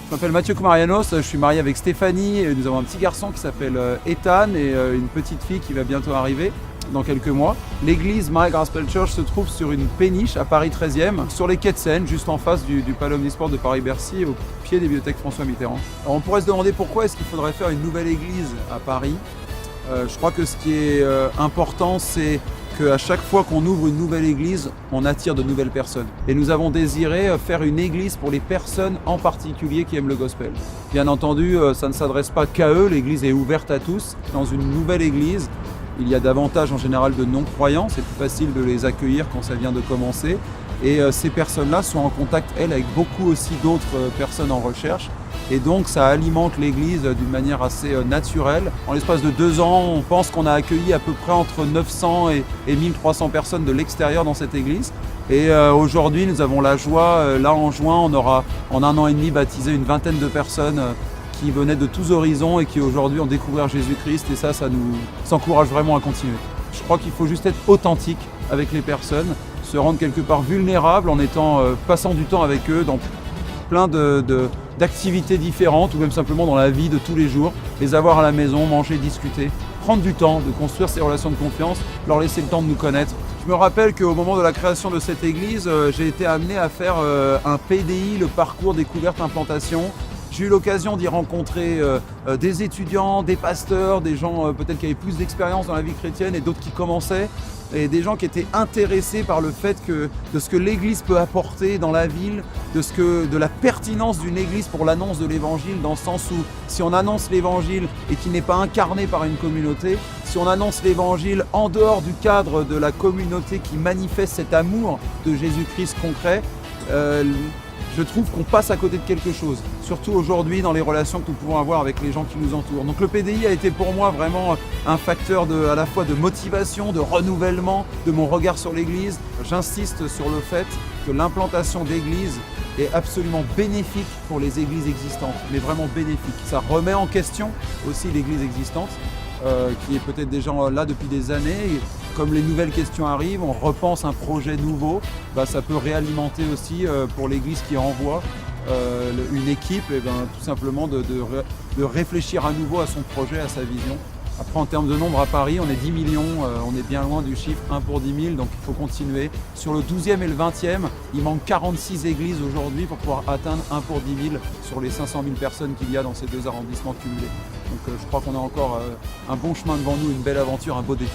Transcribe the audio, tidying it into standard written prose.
Je m'appelle Mathieu Koumarianos, je suis marié avec Stéphanie et nous avons un petit garçon qui s'appelle Ethan et une petite fille qui va bientôt arriver dans quelques mois. L'église Marais Gospel Church se trouve sur une péniche à Paris 13e, sur les quais de Seine, juste en face du Palais Omnisport de Paris-Bercy, au pied des bibliothèques François Mitterrand. Alors on pourrait se demander pourquoi est-ce qu'il faudrait faire une nouvelle église à Paris. Je crois que ce qui est important, c'est qu'à chaque fois qu'on ouvre une nouvelle église, on attire de nouvelles personnes. Et nous avons désiré faire une église pour les personnes en particulier qui aiment le gospel. Bien entendu, ça ne s'adresse pas qu'à eux, l'église est ouverte à tous. Dans une nouvelle église, il y a davantage en général de non-croyants, c'est plus facile de les accueillir quand ça vient de commencer. Et ces personnes-là sont en contact, elles, avec beaucoup aussi d'autres personnes en recherche. Et donc ça alimente l'église d'une manière assez naturelle. En l'espace de 2 ans, on pense qu'on a accueilli à peu près entre 900 et 1300 personnes de l'extérieur dans cette église. Et aujourd'hui, nous avons la joie, là en juin, on aura en 1 an et demi baptisé une vingtaine de personnes qui venaient de tous horizons et qui aujourd'hui ont découvert Jésus-Christ. Et ça nous encourage vraiment à continuer. Je crois qu'il faut juste être authentique avec les personnes, se rendre quelque part vulnérable en passant du temps avec eux dans plein d'activités différentes ou même simplement dans la vie de tous les jours, les avoir à la maison, manger, discuter, prendre du temps de construire ces relations de confiance, leur laisser le temps de nous connaître. Je me rappelle qu'au moment de la création de cette église, j'ai été amené à faire un PDI, le parcours découverte implantation. J'ai eu l'occasion d'y rencontrer des étudiants, des pasteurs, des gens peut-être qui avaient plus d'expérience dans la vie chrétienne et d'autres qui commençaient, et des gens qui étaient intéressés par le fait de ce que l'Église peut apporter dans la ville, de la pertinence d'une Église pour l'annonce de l'Évangile, dans le sens où si on annonce l'Évangile et qu'il n'est pas incarné par une communauté, si on annonce l'Évangile en dehors du cadre de la communauté qui manifeste cet amour de Jésus-Christ concret, je trouve qu'on passe à côté de quelque chose, surtout aujourd'hui dans les relations que nous pouvons avoir avec les gens qui nous entourent. Donc le PDI a été pour moi vraiment un facteur à la fois de motivation, de renouvellement de mon regard sur l'Église. J'insiste sur le fait que l'implantation d'églises est absolument bénéfique pour les églises existantes, mais vraiment bénéfique. Ça remet en question aussi l'église existante, qui est peut-être déjà là depuis des années. Et comme les nouvelles questions arrivent, on repense un projet nouveau, ça peut réalimenter aussi pour l'église qui envoie une équipe, tout simplement de réfléchir à nouveau à son projet, à sa vision. Après, en termes de nombre à Paris, on est 10 millions, on est bien loin du chiffre 1 pour 10 000, donc il faut continuer. Sur le 12e et le 20e, il manque 46 églises aujourd'hui pour pouvoir atteindre 1 pour 10 000 sur les 500 000 personnes qu'il y a dans ces 2 arrondissements cumulés. Donc je crois qu'on a encore un bon chemin devant nous, une belle aventure, un beau défi.